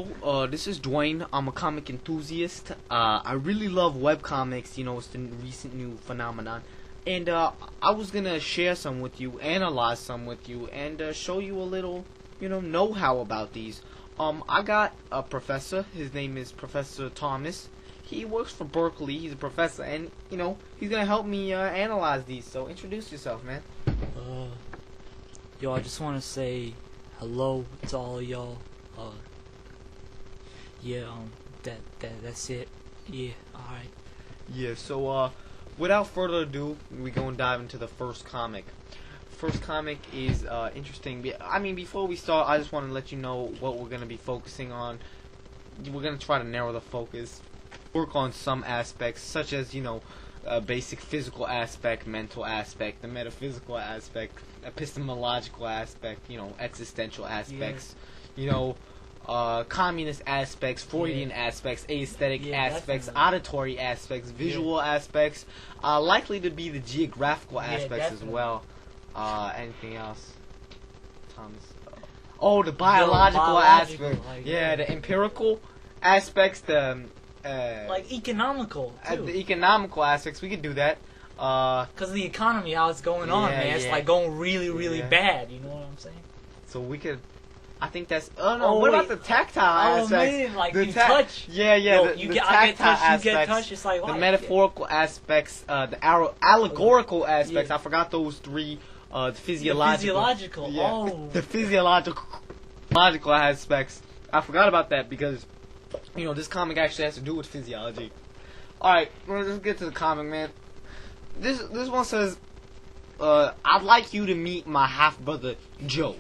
This is Dwayne. I'm a comic enthusiast. I really love webcomics. It's the recent new phenomenon. And I was gonna share some with you, analyze some with you, and show you a little, know-how about these. I got a professor. His name is Professor Thomas. He works for Berkeley. He's a professor, and he's gonna help me analyze these. So introduce yourself, man. Yo, I just want to say hello to all of y'all. That's it. Yeah, alright. Yeah. So without further ado, we go and dive into the first comic. First comic is interesting. I mean, before we start, I just want to let you know what we're gonna be focusing on. We're gonna try to narrow the focus, work on some aspects, such as basic physical aspect, mental aspect, the metaphysical aspect, epistemological aspect, existential aspects, communist aspects, Freudian aspects, aesthetic aspects, definitely. auditory aspects, visual aspects, likely to be the geographical aspects as definitely. well. Anything else, Thomas? Oh, the biological aspect. like, The empirical aspects, the like economical too. the economical aspects. We could do that. Cause the economy, how it's going on, man, it's like going really Yeah. bad. You know what I'm saying? So we could. I think that's. Oh no! Oh, what wait. about the tactile Oh aspects? man, like the you touch. Yeah. Yo, the I get tactile touched. You get aspects, touched. It's like the what? metaphorical aspects, the allegorical aspects. Yeah. I forgot those three. The The physiological. physiological. Yeah. Oh. The physiological aspects. I forgot about that because this comic actually has to do with physiology. All right, let's get to the comic, man. This one says, "I'd like you to meet my half brother Joe."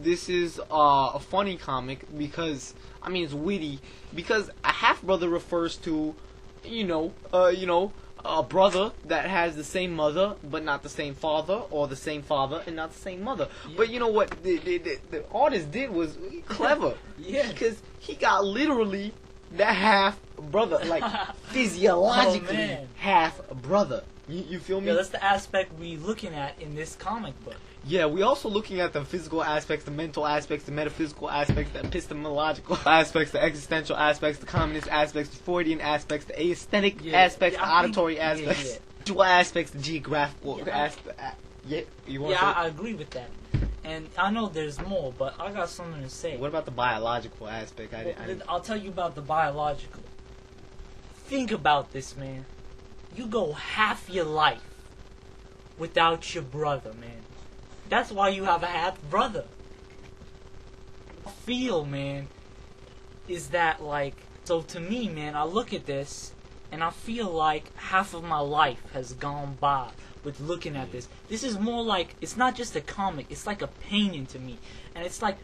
This is a funny comic because it's witty because a half brother refers to, a brother that has the same mother but not the same father, or the same father and not the same mother. Yeah. But you know what the artist did was clever. Yeah. Because he got literally that half brother, like physiologically man. half brother. You feel me? Yeah, that's the aspect we looking at in this comic book. Yeah, we also looking at the physical aspects, the mental aspects, the metaphysical aspects, the epistemological aspects, the existential aspects, the communist aspects, the Freudian aspects, the aesthetic aspects, the I think- auditory aspects, visual aspects, the geographical aspects. You want Yeah, I agree with that. And I know there's more, but I got something to say. What about the biological aspect? I'll tell you about the biological. Think about this, man. You go half your life without your brother, man. That's why you have a half brother. I feel, man, is that so to me, man, I look at this and I feel like half of my life has gone by with looking at this. This is more like, it's not just a comic, it's like a painting to me. And it's like,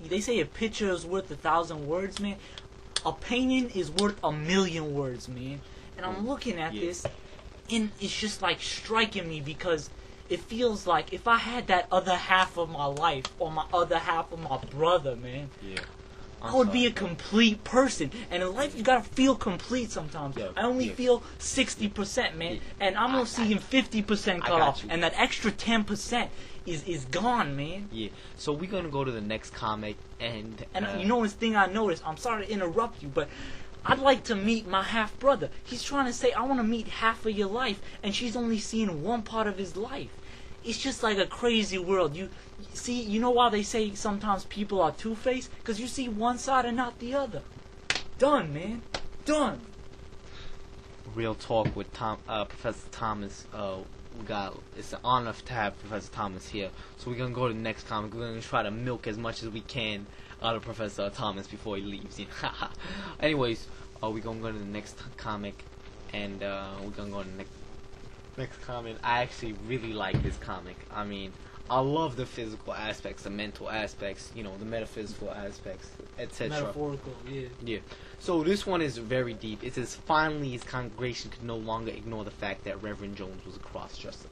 they say a picture is worth 1,000 words, man. A painting is worth 1,000,000 words, man. And I'm looking at this, and it's just like striking me because it feels like if I had that other half of my life, or my other half of my brother, man, I would be a complete person. And in life, you gotta feel complete sometimes. I only feel 60%, man, and I'm gonna see him 50% cut off, and that extra 10% is gone, man. Yeah. So we're gonna go to the next comic, and you know this thing I noticed. I'm sorry to interrupt you, but I'd like to meet my half brother. He's trying to say I want to meet half of your life, and she's only seeing one part of his life. It's just like a crazy world. You see, you know why they say sometimes people are two-faced? Because you see one side and not the other. Done, man. Done. real talk with Professor Thomas. It's an honor to have Professor Thomas here. So we're gonna go to the next comic. We're gonna try to milk as much as we can out of Professor Thomas before he leaves. Anyways, we're gonna go to the next comic, and we're gonna go to the next comic. I actually really like this comic. I love the physical aspects, the mental aspects, the metaphysical aspects, etc. Metaphorical, yeah. Yeah. So this one is very deep. It says, finally his congregation could no longer ignore the fact that Reverend Jones was a cross-dresser.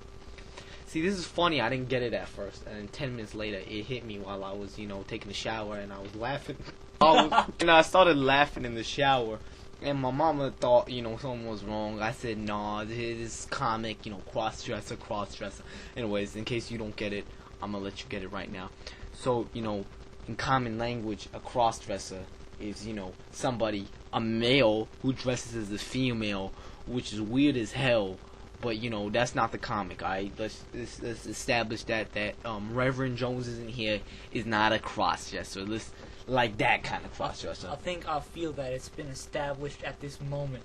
See, this is funny. I didn't get it at first. And then 10 minutes later, it hit me while I was, taking a shower, and I was laughing. I started laughing in the shower. And my mama thought, something was wrong. I said, nah, this comic, cross-dresser. Anyways, in case you don't get it, I'm gonna let you get it right now. So, in common language, a cross-dresser is, somebody, a male who dresses as a female, which is weird as hell. But that's not the comic. Alright, let's establish that Reverend Jones isn't here is not a cross-dresser. Let's like that kind of cross-dresser. I feel that it's been established at this moment.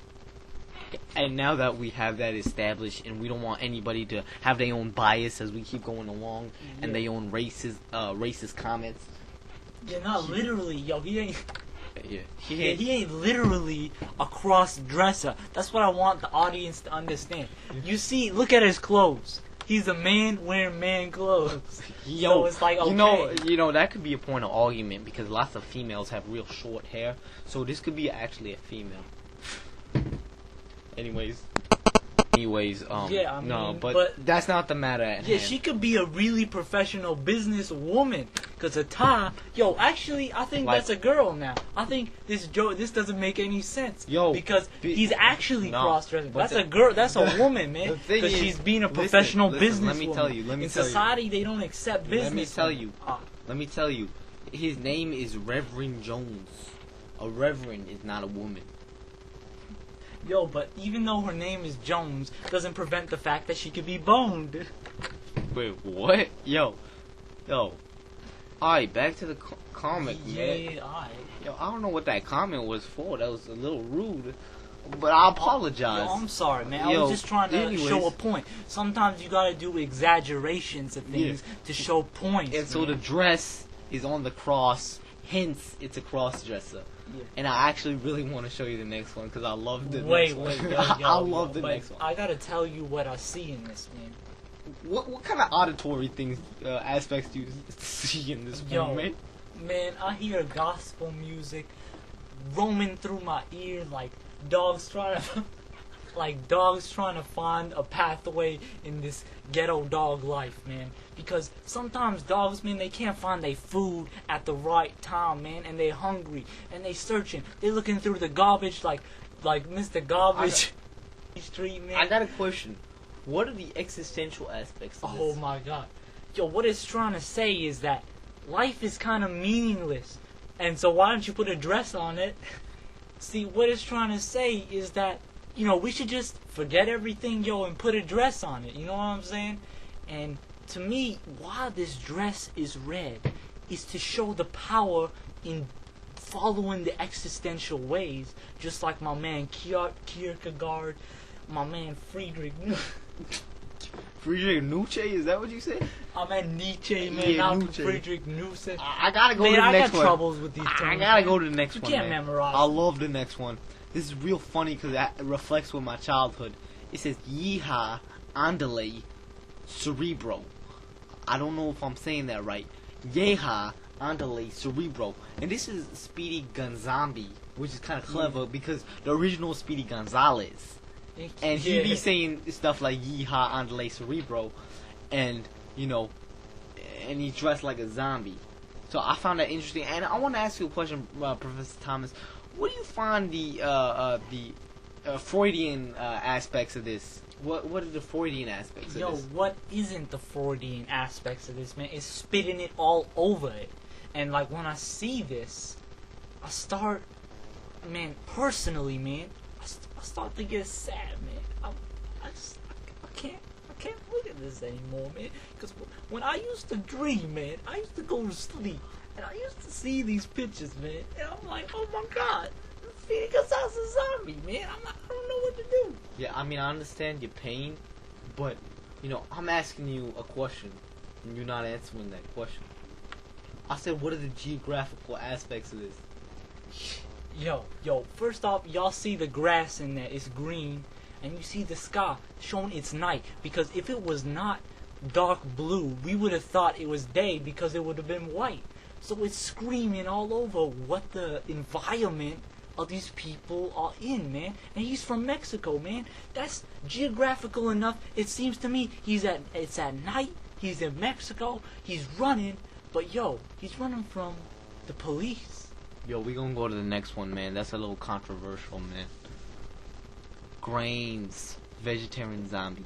And now that we have that established, and we don't want anybody to have their own bias as we keep going along, and their own racist comments. Yeah, not literally, yo. Yeah, he ain't literally a cross-dresser. That's what I want the audience to understand. You see, look at his clothes. He's a man wearing man clothes. Yo, so it's like, okay. That could be a point of argument because lots of females have real short hair. So this could be actually a female. Anyways, yeah, I mean, no, but that's not the matter at hand. She could be a really professional business woman. Cause a tie, actually, I think that's a girl now. I think this doesn't make any sense. Because he's actually cross-dressing. That's a girl. That's a woman, man. Because she's being a professional business woman. Let me tell you. In society, they don't accept business. Let me tell you. His name is Reverend Jones. A reverend is not a woman. But even though her name is Jones, doesn't prevent the fact that she could be boned. Wait, what? Yo. Alright, back to the comic, man. Yeah, alright. Yo, I don't know what that comment was for. That was a little rude. But I apologize. I'm sorry, man. I was just trying to show a point. Sometimes you gotta do exaggerations of things to show points. And so the dress is on the cross, hence it's a cross-dresser. Yeah. And I actually really want to show you the next one because I love the next one. I love the next one. I gotta tell you what I see in this, man. What kind of auditory aspects do you see in this one, man? Man, I hear gospel music roaming through my ear like dogs trying to find a pathway in this ghetto dog life, man. Because sometimes dogs, man, they can't find their food at the right time, man, and they're hungry and they searching. They looking through the garbage like Mr. Garbage Street, man. I got a question. What are the existential aspects of this? Oh my god. What it's trying to say is that life is kind of meaningless. And so why don't you put a dress on it? See, what it's trying to say is that, we should just forget everything, and put a dress on it. You know what I'm saying? And to me, why this dress is red is to show the power in following the existential ways, just like my man Kierkegaard, my man Friedrich Nietzsche, is that what you said? I meant Nietzsche, man, not Nietzsche. Friedrich Nietzsche. I gotta go to the next one. I got troubles with these terms. I gotta go to the next one. You can't memorize. I love the next one. This is real funny because it reflects with my childhood. It says, Yeehaw, Andale, Cerebro. I don't know if I'm saying that right. Yeehaw, Andale, Cerebro. And this is Speedy Gonzambi, which is kind of clever because the original Speedy Gonzalez. And he be saying stuff like Yeehaw, Andale, Cerebro. And, and he dressed like a zombie. So I found that interesting. And I want to ask you a question, Professor Thomas. What do you find the Freudian aspects of this? What are the Freudian aspects of this? What isn't the Freudian aspects of this, man? It's spitting it all over it. And, when I see this, I start, man, personally, man, I start to get sad, man. I can't look at this anymore, man. Because when I used to dream, man, I used to go to sleep. And I used to see these pictures, man, and I'm like, oh my god, Speedy Gonzalez is a zombie, man. I don't know what to do. Yeah, I mean, I understand your pain, but, I'm asking you a question, and you're not answering that question. I said, what are the geographical aspects of this? Yo, first off, y'all see the grass in there, it's green, and you see the sky showing it's night, because if it was not dark blue, we would have thought it was day because it would have been white. So it's screaming all over what the environment of these people are in, man. And he's from Mexico, man. That's geographical enough. It seems to me it's at night. He's in Mexico. He's running. But, he's running from the police. Yo, we gonna go to the next one, man. That's a little controversial, man. Grains. Vegetarian zombie.